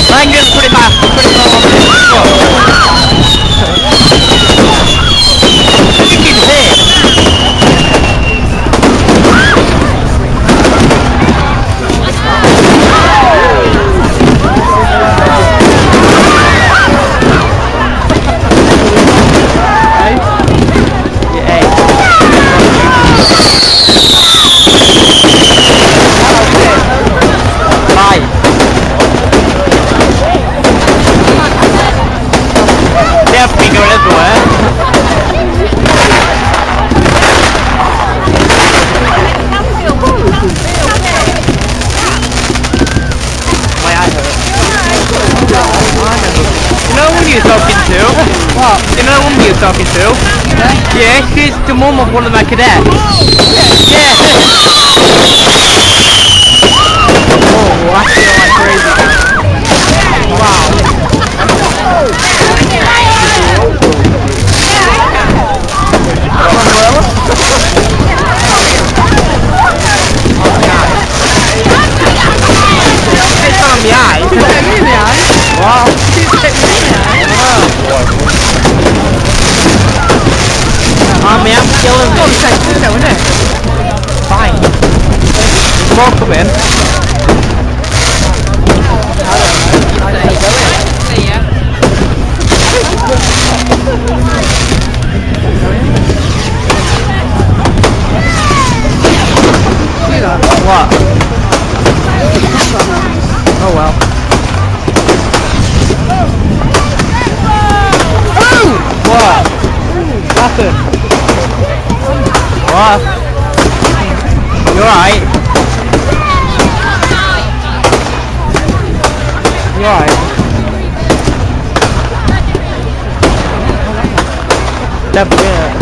Langen's pretty fast, pretty slow. You can hit. What? You know that woman you're talking to? Yeah? Yeah, she's the mum of one of my cadets. Yeah. Oh, I feel like crazy. Wow. It's on the eye. It's in the eye. Wow. Man, I'm killing me. Oh, isn't it? Fine. There's more coming. What? Oh well. What? Nothing. What? You alright? You alright? That's it.